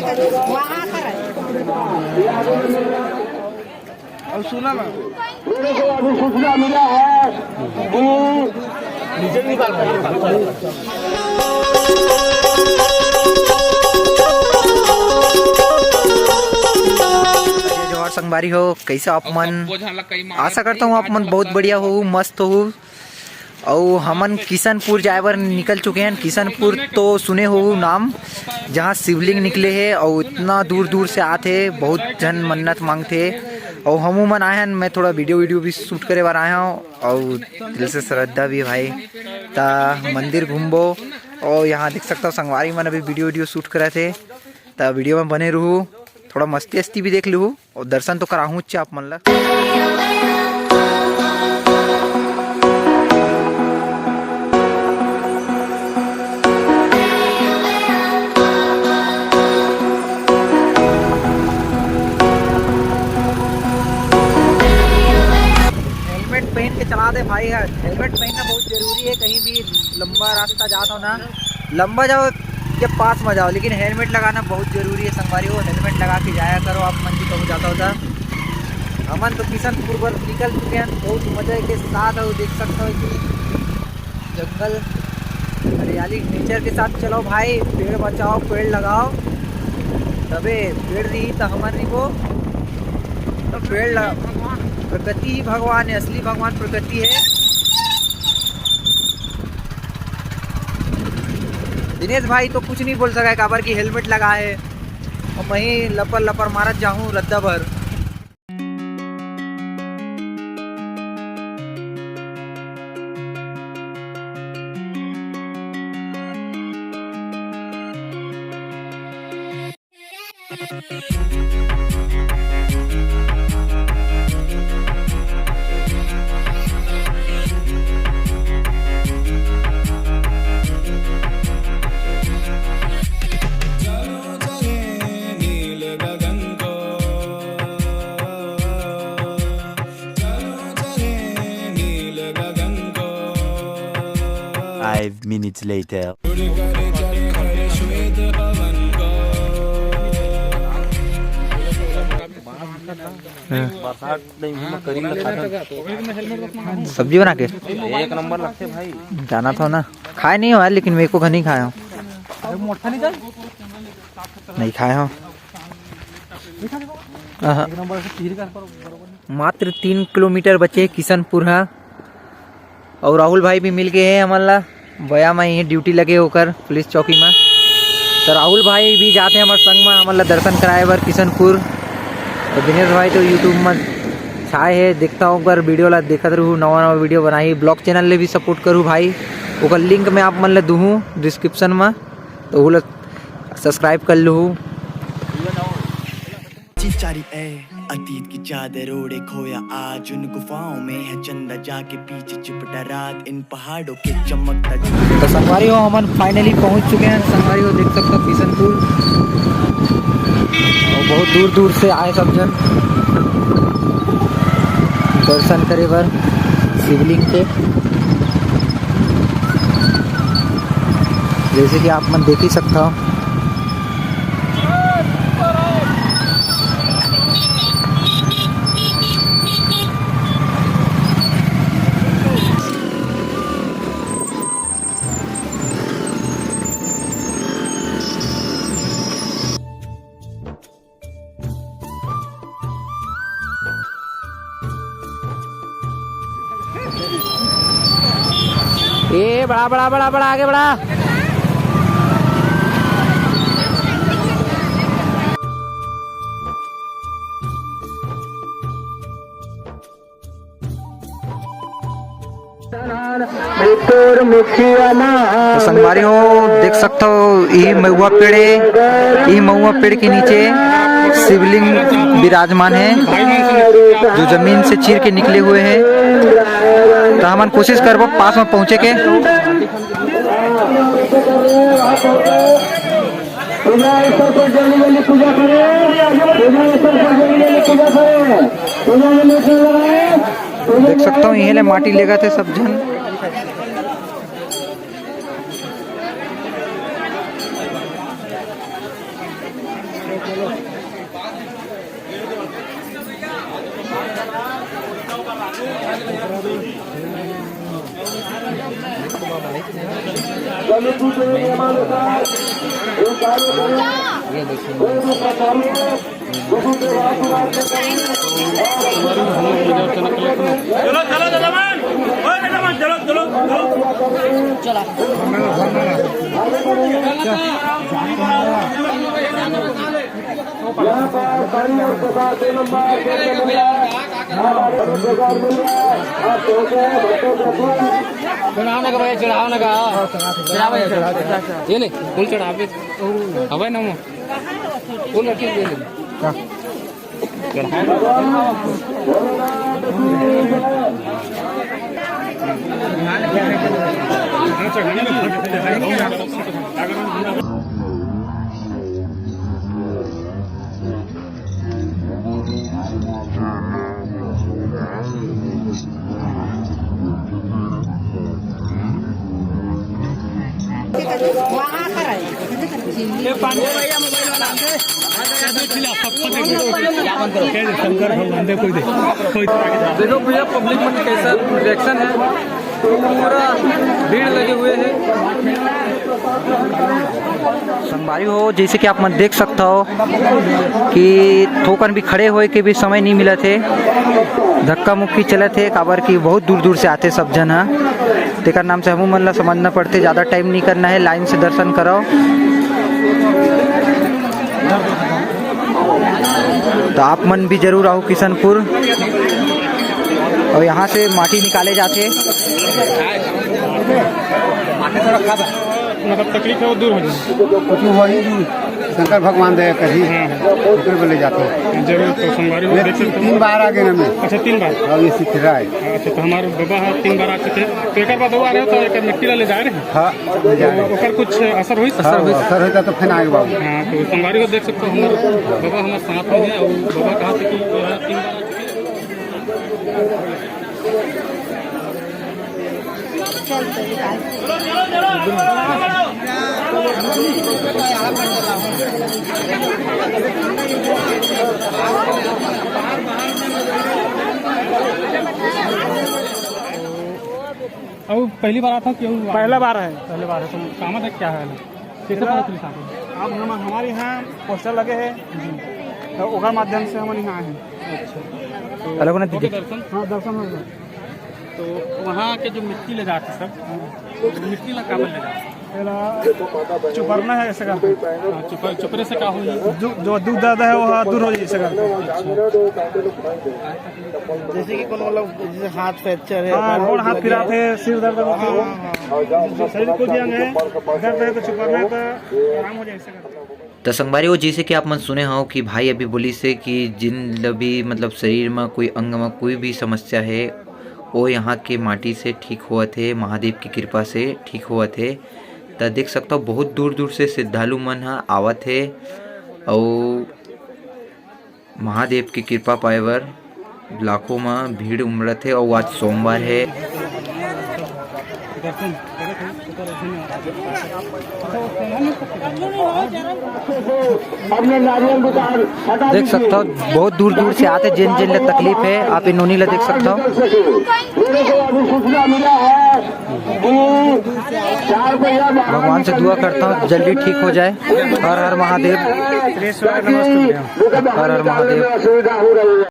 अब सुना ना, अभी सूचना मिला है कि जोहार संगवारी हो, कैसे आप मन? आशा करता हूँ आप मन बहुत बढ़िया हो, मस्त हो। और हमन किशनपुर जाए बर निकल चुके हैं। किशनपुर तो सुने हो नाम, जहाँ शिवलिंग निकले हैं और इतना दूर दूर से आते, बहुत जन मन्नत मांगते। और हम मन आए हैं, मैं थोड़ा वीडियो भी शूट करे बार आया हूँ और दिल से श्रद्धा भी भाई। ता मंदिर घूमबो और यहाँ देख सकता हूँ संगवारी मन अभी वीडियो शूट करे थे। ता वीडियो में बने रहूँ, थोड़ा मस्ती भी देख लूँ और दर्शन तो कराहूँ आप मन ला। हेलमेट पहन के चला दे भाई है, हेलमेट पहनना बहुत जरूरी है। कहीं भी लंबा रास्ता जाता हो ना, लंबा जाओ या पास में जाओ, लेकिन हेलमेट लगाना बहुत जरूरी है। संगवारी हो, हेलमेट लगा के जाया करो, आप मन की पहुँच जाता होता। हमन तो किशनपुर पर निकल चुके हैं, बहुत मजे के साथ हो। देख सकते हो कि जंगल हरियाली नेचर के साथ चलो भाई। पेड़ बचाओ, पेड़ लगाओ, तबे पेड़ नहीं तो हमन नहीं वो तो पेड़ लगा। प्रकृति ही भगवान है, असली भगवान प्रकृति है। दिनेश भाई तो कुछ नहीं बोल सका, काबर की हेलमेट लगा है और वहीं लपर लपर मारत जाऊं रद्दा भर। Five minutes later. सब्जी बना के एक नंबर लगते भाई। जाना था ना, खाए नहीं हो लेकिन मेरे को घर नहीं खाया हूँ, नहीं खाया हूँ। मात्र 3 किलोमीटर बचे किशनपुर है। और राहुल भाई भी मिल गए हैं हमारा, बया में ही ड्यूटी लगे होकर पुलिस चौकी में। तो राहुल भाई भी जाते हैं हमारे संग में, हमारा दर्शन कराए बर किशनपुर। और दिनेश भाई तो यूट्यूब में छाए है, देखता हूँ अगर वीडियो ला देखते रहूँ, नवा वीडियो बनाई। ब्लॉग चैनल ले भी सपोर्ट करूँ भाई, वो लिंक मैं आप मन ले दूँ डिस्क्रिप्शन में, तो वो सब्सक्राइब कर लूँ। अतीत की चादर ओढ़े खोया आज उन गुफाओं में है चंदा जाके पीछे चिपटा रात इन पहाड़ों के चमकता। तो संगवारी हो, हम फाइनली पहुंच चुके हैं। संगवारी हो, देख सकते हो किशनपुर, और बहुत दूर दूर से आए सब जन दर्शन करे बर शिवलिंग के। जैसे कि आप मन देख ही सकता हो। ए बड़ा बड़ा बड़ा बड़ा आगे बड़ा। तो संगवारी हो, देख सकते हो ये महुआ पेड़ है। ये महुआ पेड़ के नीचे शिवलिंग विराजमान है, जो जमीन से चीर के निकले हुए हैं। तो हम कोशिश करबो पास में पहुंचे के। देख सकता हूँ यही माटी ले गए थे सब जन। चढ़ावने का भाई चढ़ावने का ये नहीं फूल चढ़ा पे हवा ना फूल रखी ले देखो भैया पब्लिक में कैसा रिएक्शन है, पूरा भीड़ लगे हुए हैं। संगवारी हो जैसे कि आप मन देख सकता हो कि थोकन भी खड़े होए के भी समय नहीं मिला थे, धक्का मुक्की चले थे काबर की बहुत दूर दूर से आते सब जन है। तेकर नाम से हमू मन ला समझना पड़ते, ज़्यादा टाइम नहीं करना है, लाइन से दर्शन करो। तो आप मन भी जरूर आओ किशनपुर। और यहाँ से माटी निकाले जाते, मतलब तकलीफ है वो दूर हो जाए, वही शंकर भगवान दया कभी ले जाते हैं। जरूर। तो सोमवारी में देख सकते 3 बार आ गए ना मैं। अच्छा 3 बार और ये सीख रहा है। अच्छा, तो हमारे बाबा है 3 बार आ चुके हैं, तो एक बार दो आ रहे हो तो एक मिट्टी ले जा रहे हैं। हाँ ओकर कुछ असर हुई असर होता तो फिर आगे बाबू। हाँ, तो सोमवारी को देख सकते हो हमारे बाबा हमारे साथ में है। और बाबा कहा थे कि 3 बार आ चुके हैं। अब पहली बार आता क्यों? पहला बार है। पहले बार है, तो काम है क्या है? कैसे पता चली साहब? अब हमारे यहाँ पोस्टर लगे हैं, तो ओकर माध्यम से हम यहाँ हैं। तो अलग हो गए दर्शन? हाँ दर्शन हो गया। तो वहाँ के जो मिट्टी ले जाते सब, तो मिट्टी ला काबल ले जाते? पहला चुपरना है ऐसे करके, चुपरे से क्या हुई? जो दूध ज़्यादा है वो दूर हो जाए ऐसे करके। जैसे कि कोनो मतलब जैसे हाथ फ्रैक्चर है, हाँ गोड़ हाथ फिराते हैं, सिर दर्द होता है, जो शरीर को भी अंग है दर्द है तो चुपरना है तो आराम हो जाए ऐसे करके। तो संगवारी हो जैसे कि आप मन सुने हो कि भाई अभी बोली से कि जिन भी मतलब शरीर में कोई अंग में कोई भी समस्या है वो यहाँ के माटी से ठीक हुआ थे, महादेव की कृपा से ठीक हुआ थे। तो देख सकता हो बहुत दूर दूर से श्रद्धालु मन ह आवत है और महादेव की कृपा पाए बर लाखों में भीड़ उमड़त है। और आज सोमवार है। देख सकते हो बहुत दूर दूर से आते, जिन जिन ले तकलीफ है आप इन्होंने ले देख सकते हो। भगवान से दुआ करता हूँ जल्दी ठीक हो जाए। हर हर महादेव, हर हर महादेव।